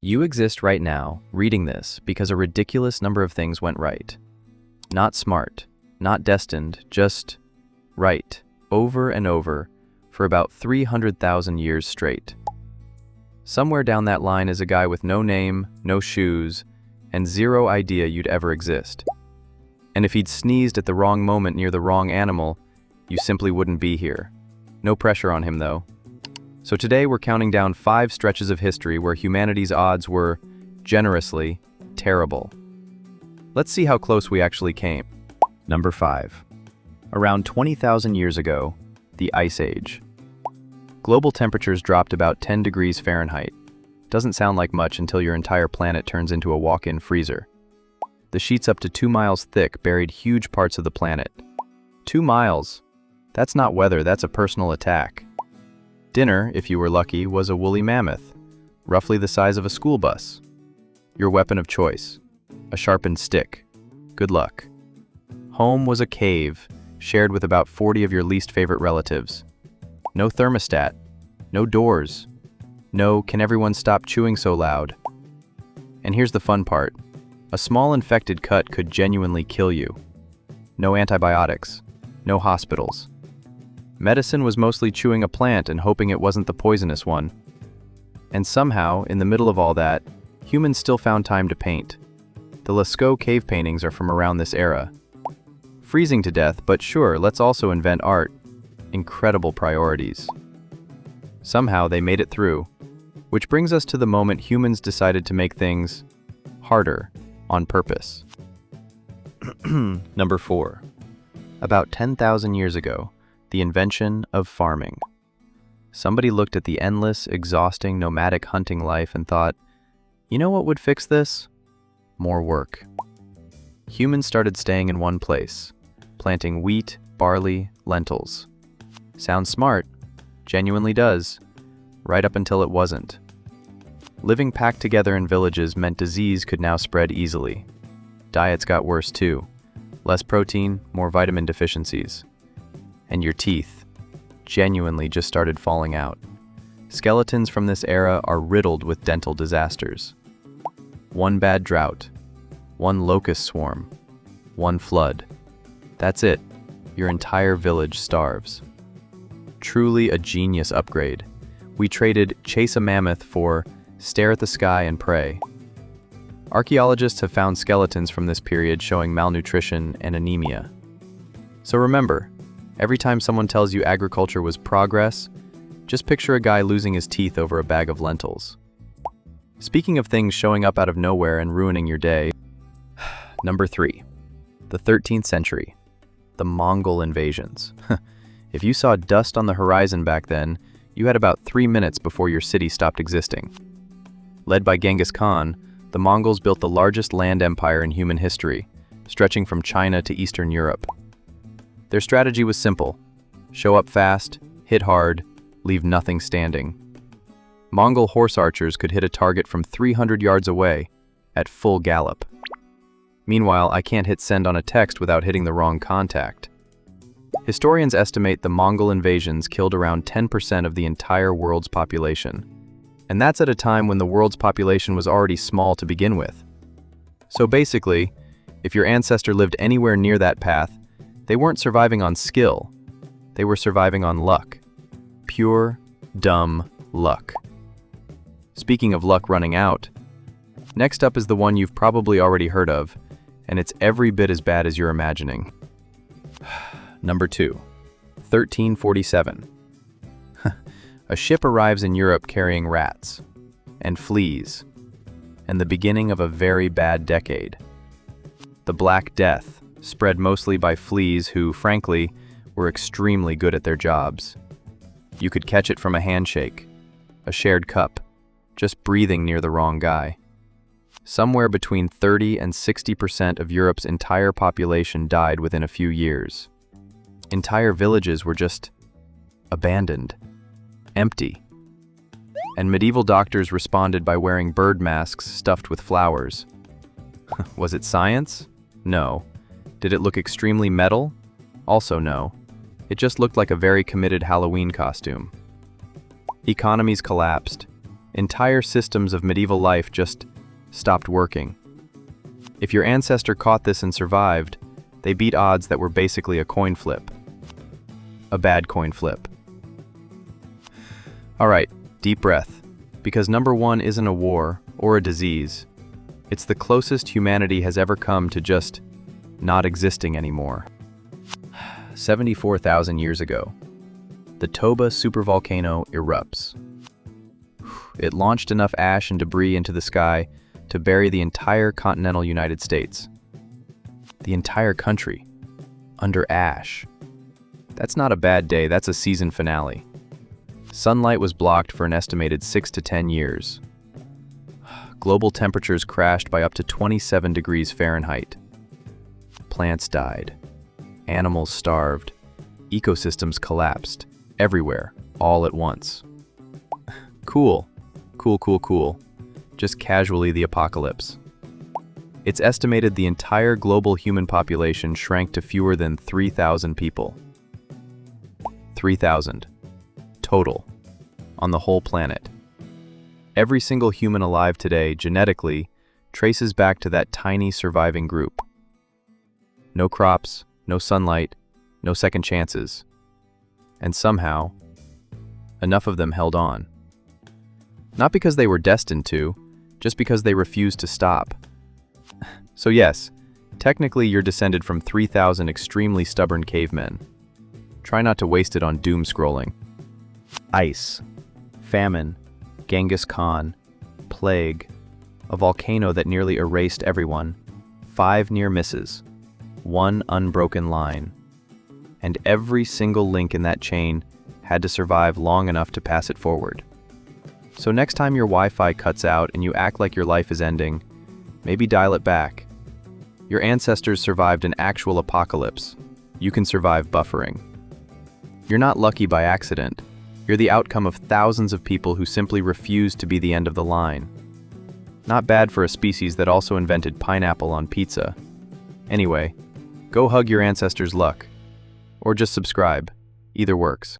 You exist right now, reading this, because a ridiculous number of things went right. Not smart, not destined, just right, over and over, for about 300,000 years straight. Somewhere down that line is a guy with no name, no shoes, and zero idea you'd ever exist. And if he'd sneezed at the wrong moment near the wrong animal, you simply wouldn't be here. No pressure on him, though. So today we're counting down 5 stretches of history where humanity's odds were, generously, terrible. Let's see how close we actually came. Number 5. Around 20,000 years ago, the Ice Age. Global temperatures dropped about 10 degrees Fahrenheit. Doesn't sound like much until your entire planet turns into a walk-in freezer. The sheets up to 2 miles thick buried huge parts of the planet. 2 miles? That's not weather, that's a personal attack. Dinner, if you were lucky, was a woolly mammoth, roughly the size of a school bus. Your weapon of choice, a sharpened stick. Good luck. Home was a cave, shared with about 40 of your least favorite relatives. No thermostat, no doors, no "can everyone stop chewing so loud?" And here's the fun part. A small infected cut could genuinely kill you. No antibiotics, no hospitals. Medicine was mostly chewing a plant and hoping it wasn't the poisonous one. And somehow, in the middle of all that, humans still found time to paint. The Lascaux cave paintings are from around this era. Freezing to death, but sure, let's also invent art. Incredible priorities. Somehow they made it through, which brings us to the moment humans decided to make things harder on purpose. Number 4. About 10,000 years ago, the invention of farming. Somebody looked at the endless, exhausting, nomadic hunting life and thought, you know what would fix this? More work. Humans started staying in one place, planting wheat, barley, lentils. Sounds smart, genuinely does, right up until it wasn't. Living packed together in villages meant disease could now spread easily. Diets got worse too. Less protein, more vitamin deficiencies. And your teeth genuinely just started falling out. Skeletons from this era are riddled with dental disasters. One bad drought, one locust swarm, one flood. That's it. Your entire village starves. Truly a genius upgrade. We traded chase a mammoth for stare at the sky and pray. Archaeologists have found skeletons from this period showing malnutrition and anemia. So remember, every time someone tells you agriculture was progress, just picture a guy losing his teeth over a bag of lentils. Speaking of things showing up out of nowhere and ruining your day, Number 3. The 13th century. The Mongol invasions. If you saw dust on the horizon back then, you had about 3 minutes before your city stopped existing. Led by Genghis Khan, the Mongols built the largest land empire in human history, stretching from China to Eastern Europe. Their strategy was simple: show up fast, hit hard, leave nothing standing. Mongol horse archers could hit a target from 300 yards away, at full gallop. Meanwhile, I can't hit send on a text without hitting the wrong contact. Historians estimate the Mongol invasions killed around 10% of the entire world's population. And that's at a time when the world's population was already small to begin with. So basically, if your ancestor lived anywhere near that path, they weren't surviving on skill, they were surviving on luck. Pure, dumb luck. Speaking of luck running out, next up is the one you've probably already heard of, and it's every bit as bad as you're imagining. Number 2. 1347. A ship arrives in Europe carrying rats and fleas, and the beginning of a very bad decade. The Black Death, spread mostly by fleas who, frankly, were extremely good at their jobs. You could catch it from a handshake, a shared cup, just breathing near the wrong guy. Somewhere between 30 and 60% of Europe's entire population died within a few years. Entire villages were just abandoned, empty. And medieval doctors responded by wearing bird masks stuffed with flowers. Was it science? No. Did it look extremely metal? Also no. It just looked like a very committed Halloween costume. Economies collapsed. Entire systems of medieval life just stopped working. If your ancestor caught this and survived, they beat odds that were basically a coin flip. A bad coin flip. Alright, deep breath. Because number one isn't a war or a disease. It's the closest humanity has ever come to just not existing anymore. 74,000 years ago, the Toba supervolcano erupts. It launched enough ash and debris into the sky to bury the entire continental United States. The entire country under ash. That's not a bad day, that's a season finale. Sunlight was blocked for an estimated 6 to 10 years. Global temperatures crashed by up to 27 degrees Fahrenheit. Plants died. Animals starved. Ecosystems collapsed. Everywhere, all at once. Cool. Cool. Just casually the apocalypse. It's estimated the entire global human population shrank to fewer than 3,000 people. 3,000. Total. On the whole planet. Every single human alive today, genetically, traces back to that tiny surviving group. No crops, no sunlight, no second chances. And somehow, enough of them held on. Not because they were destined to, just because they refused to stop. So yes, technically you're descended from 3,000 extremely stubborn cavemen. Try not to waste it on doom scrolling. Ice, famine, Genghis Khan, plague, a volcano that nearly erased everyone, 5 near misses, 1 unbroken line. And every single link in that chain had to survive long enough to pass it forward. So next time your Wi-Fi cuts out and you act like your life is ending, maybe dial it back. Your ancestors survived an actual apocalypse. You can survive buffering. You're not lucky by accident. You're the outcome of thousands of people who simply refused to be the end of the line. Not bad for a species that also invented pineapple on pizza. Anyway, go hug your ancestors' luck. Or just subscribe. Either works.